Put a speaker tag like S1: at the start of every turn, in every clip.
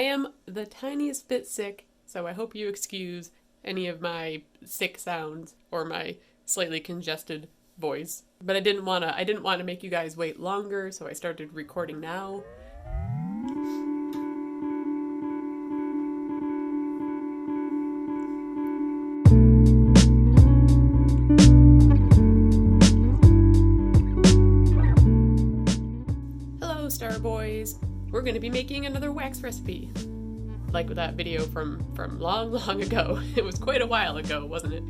S1: I am the tiniest bit sick, so I hope you excuse any of my sick sounds or my slightly congested voice. But I didn't want to make you guys wait longer, so I started recording now. Hello, Star Boys! We're going to be making another wax recipe. Like with that video from long ago. It was quite a while ago, wasn't it?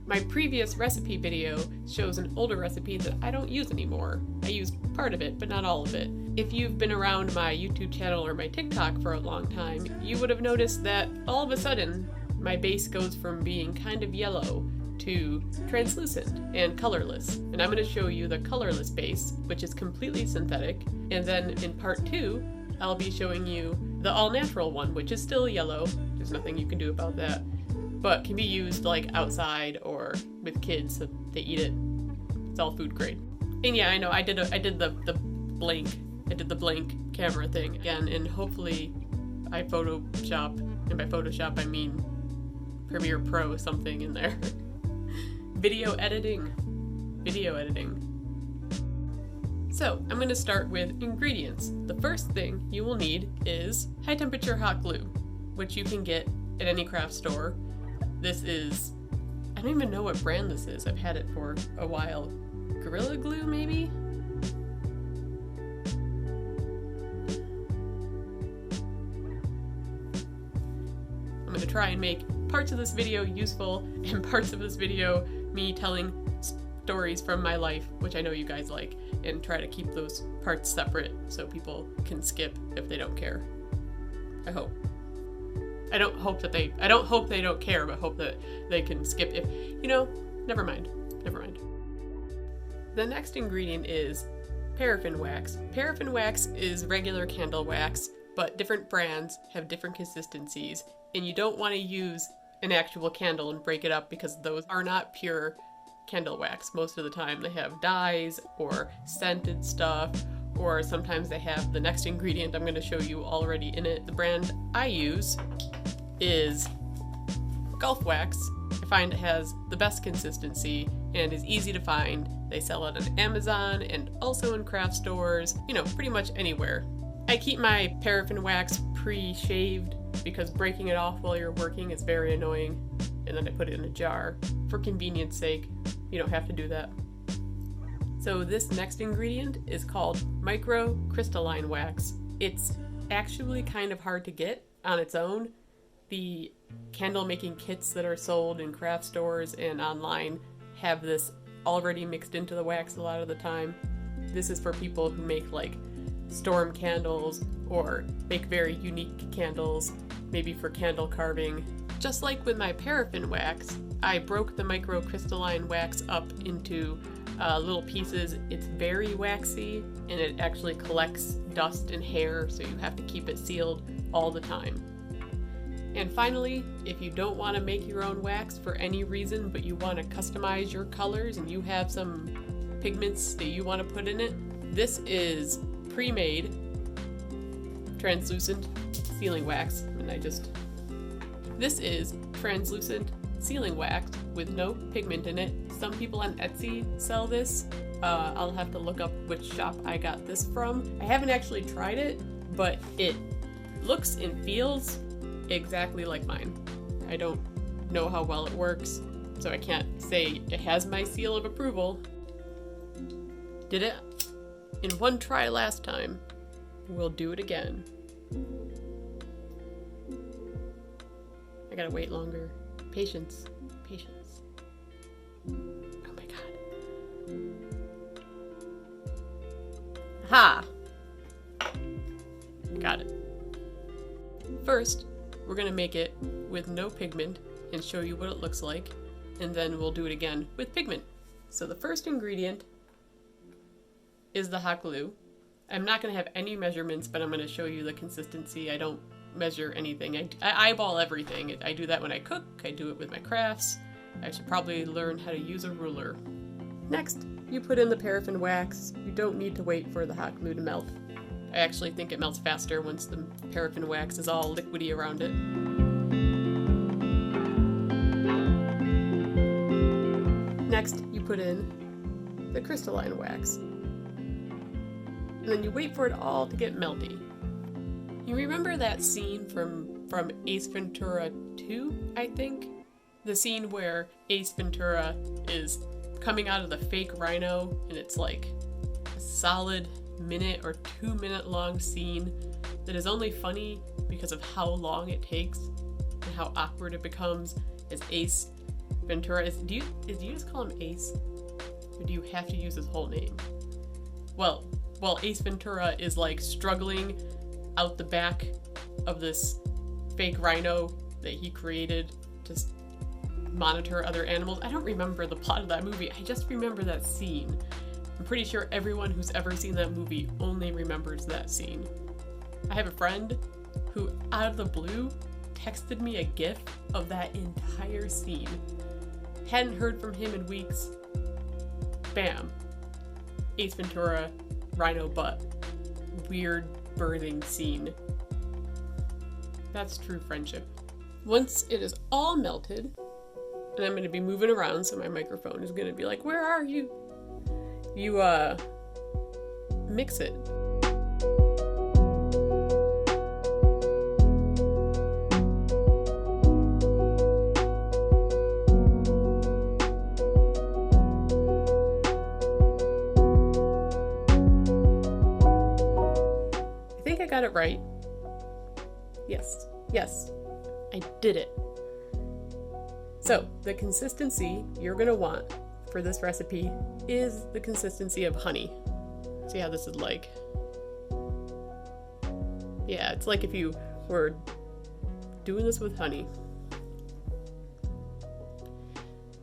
S1: My previous recipe video shows an older recipe that I don't use anymore. I used part of it, but not all of it. If you've been around my YouTube channel or my TikTok for a long time, you would have noticed that all of a sudden, my base goes from being kind of yellow to translucent and colorless. And I'm going to show you the colorless base, which is completely synthetic. And then in part 2, I'll be showing you the all-natural one, which is still yellow. There's nothing you can do about that. But can be used like outside or with kids so they eat it. It's all food grade. And yeah, I know I did the blank camera thing again, and hopefully I Photoshop, and by Photoshop I mean Premiere Pro something in there. Video editing. So I'm going to start with ingredients. The first thing you will need is high temperature hot glue, which you can get at any craft store. This is, I don't even know what brand this is. I've had it for a while. Gorilla Glue, maybe? I'm going to try and make parts of this video useful and parts of this video me telling stories from my life, which I know you guys like, and try to keep those parts separate so people can skip if they don't care. I hope. I don't hope they don't care, but hope that they can skip if, never mind. The next ingredient is paraffin wax. Paraffin wax is regular candle wax, but different brands have different consistencies, and you don't want to use an actual candle and break it up because those are not pure candle wax. Most of the time they have dyes or scented stuff, or sometimes they have the next ingredient I'm going to show you already in it. The brand I use is Gulf Wax. I find it has the best consistency and is easy to find. They sell it on Amazon and also in craft stores, pretty much anywhere. I keep my paraffin wax pre-shaved because breaking it off while you're working is very annoying, and then I put it in a jar. For convenience sake, you don't have to do that. So this next ingredient is called microcrystalline wax. It's actually kind of hard to get on its own. The candle making kits that are sold in craft stores and online have this already mixed into the wax a lot of the time. This is for people who make like storm candles or make very unique candles, maybe for candle carving. Just like with my paraffin wax, I broke the microcrystalline wax up into little pieces. It's very waxy and it actually collects dust and hair, so you have to keep it sealed all the time. And finally, if you don't want to make your own wax for any reason, but you want to customize your colors and you have some pigments that you want to put in it, this is pre-made translucent sealing wax. This is translucent sealing wax with no pigment in it. Some people on Etsy sell this. I'll have to look up which shop I got this from. I haven't actually tried it, but it looks and feels exactly like mine. I don't know how well it works, so I can't say it has my seal of approval. Did it in one try last time. We'll do it again. I gotta wait longer. Patience. Oh my god. Ha! Got it. First, we're gonna make it with no pigment and show you what it looks like, and then we'll do it again with pigment. So the first ingredient is the hot glue. I'm not gonna have any measurements, but I'm gonna show you the consistency. I don't measure anything. I eyeball everything. I do that when I cook. I do it with my crafts. I should probably learn how to use a ruler. Next, you put in the paraffin wax. You don't need to wait for the hot glue to melt. I actually think it melts faster once the paraffin wax is all liquidy around it. Next, you put in the crystalline wax. And then you wait for it all to get melty. You remember that scene from Ace Ventura 2, I think? The scene where Ace Ventura is coming out of the fake rhino, and it's like a solid minute or 2 minute long scene that is only funny because of how long it takes and how awkward it becomes as Ace Ventura do you just call him Ace? Or do you have to use his whole name? Well, Ace Ventura is like struggling out the back of this fake rhino that he created to monitor other animals. I don't remember the plot of that movie, I just remember that scene. I'm pretty sure everyone who's ever seen that movie only remembers that scene. I have a friend who, out of the blue, texted me a GIF of that entire scene. Hadn't heard from him in weeks. Bam. Ace Ventura, rhino butt. Weird birthing scene. That's true friendship. Once it is all melted, and I'm going to be moving around so my microphone is going to be like, where are you? You, mix it. I think I got it right. Yes, I did it. So, the consistency you're going to want for this recipe is the consistency of honey. See how this is like? Yeah, it's like if you were doing this with honey.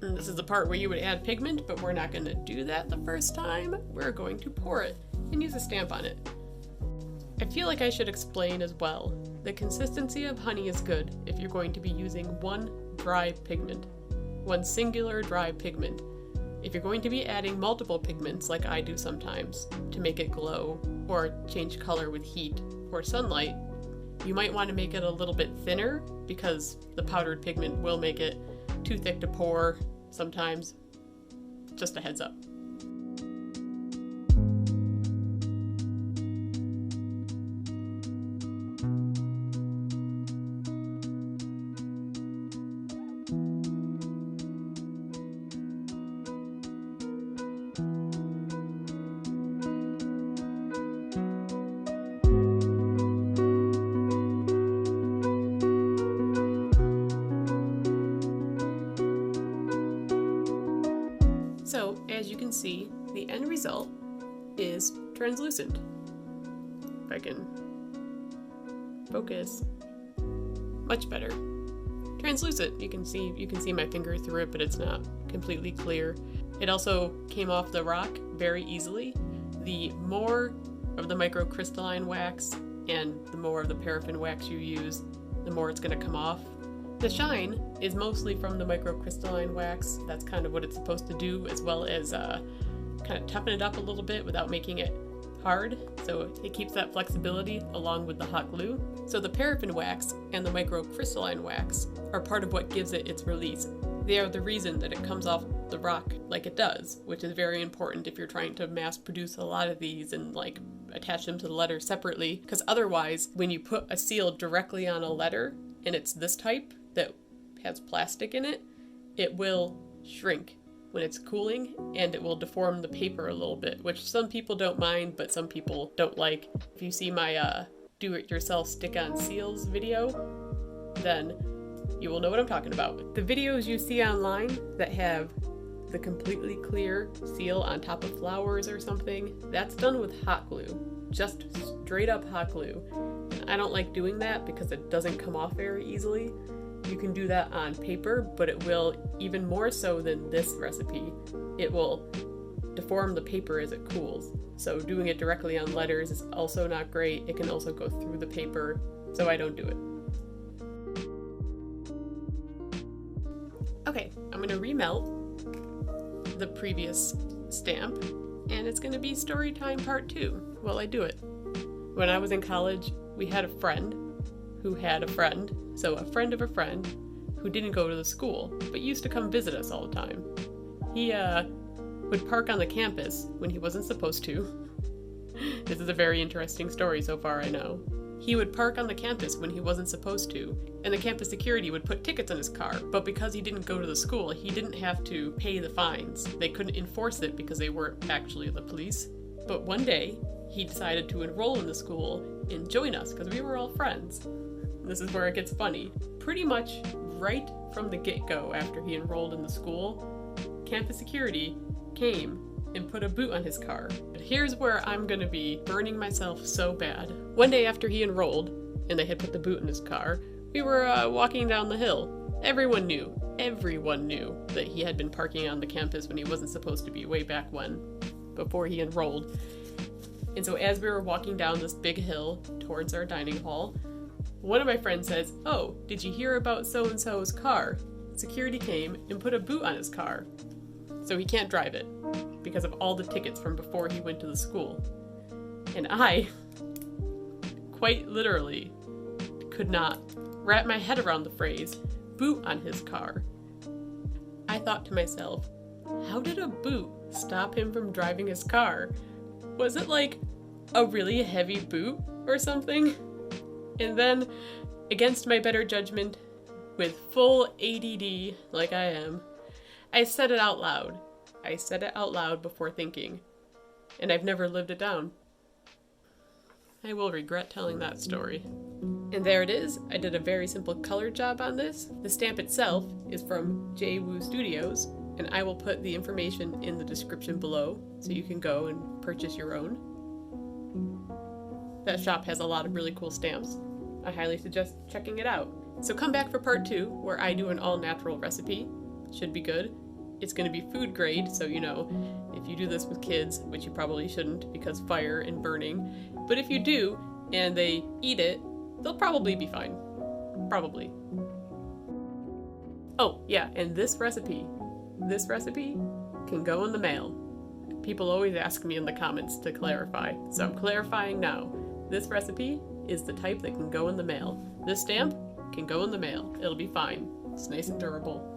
S1: And this is the part where you would add pigment, but we're not going to do that the first time. We're going to pour it and use a stamp on it. I feel like I should explain as well. The consistency of honey is good if you're going to be using one dry pigment, one singular dry pigment. If you're going to be adding multiple pigments, like I do sometimes, to make it glow or change color with heat or sunlight, you might want to make it a little bit thinner because the powdered pigment will make it too thick to pour sometimes. Just a heads up. So, as you can see, the end result is translucent. If I can focus, much better. Translucent. You can see my finger through it, but it's not completely clear. It also came off the rock very easily. The more of the microcrystalline wax and the more of the paraffin wax you use, the more it's going to come off. The shine is mostly from the microcrystalline wax. That's kind of what it's supposed to do, as well as kind of toughen it up a little bit without making it hard. So it keeps that flexibility along with the hot glue. So the paraffin wax and the microcrystalline wax are part of what gives it its release. They are the reason that it comes off the rock like it does, which is very important if you're trying to mass produce a lot of these and like attach them to the letter separately, because otherwise when you put a seal directly on a letter and it's this type that has plastic in it, it will shrink when it's cooling and it will deform the paper a little bit, which some people don't mind, but some people don't like. If you see my do-it-yourself stick-on seals video, then you will know what I'm talking about. The videos you see online that have the completely clear seal on top of flowers or something, that's done with hot glue. Just straight up hot glue. And I don't like doing that because it doesn't come off very easily. You can do that on paper, but it will, even more so than this recipe, it will deform the paper as it cools. So doing it directly on letters is also not great. It can also go through the paper, so I don't do it. Okay, I'm gonna remelt the previous stamp, and it's gonna be Storytime Part 2 while I do it. When I was in college, we had a friend who had a friend, so a friend of a friend, who didn't go to the school, but used to come visit us all the time. He would park on the campus when he wasn't supposed to. This is a very interesting story so far, I know. He would park on the campus when he wasn't supposed to, and the campus security would put tickets on his car, but because he didn't go to the school, he didn't have to pay the fines. They couldn't enforce it because they weren't actually the police. But one day, he decided to enroll in the school and join us because we were all friends. This is where it gets funny. Pretty much right from the get-go after he enrolled in the school, campus security came and put a boot on his car. But here's where I'm gonna be burning myself so bad. One day after he enrolled, and they had put the boot in his car, we were walking down the hill. Everyone knew that he had been parking on the campus when he wasn't supposed to be, way back when, before he enrolled. And so as we were walking down this big hill towards our dining hall, one of my friends says, "Oh, did you hear about so-and-so's car? Security came and put a boot on his car. So he can't drive it because of all the tickets from before he went to the school." And I, quite literally, could not wrap my head around the phrase, boot on his car. I thought to myself, how did a boot stop him from driving his car? Was it like a really heavy boot or something? And then, against my better judgment, with full ADD like I am, I said it out loud. I said it out loud before thinking, and I've never lived it down. I will regret telling that story. And there it is. I did a very simple color job on this. The stamp itself is from J Woo Studios, and I will put the information in the description below so you can go and purchase your own. That shop has a lot of really cool stamps. I highly suggest checking it out. So come back for part 2, where I do an all-natural recipe. Should be good. It's going to be food grade, so you know, if you do this with kids, which you probably shouldn't because fire and burning, but if you do and they eat it, they'll probably be fine. Probably. Oh, yeah, and this recipe can go in the mail. People always ask me in the comments to clarify, so I'm clarifying now. This recipe is the type that can go in the mail. This stamp can go in the mail. It'll be fine. It's nice and durable.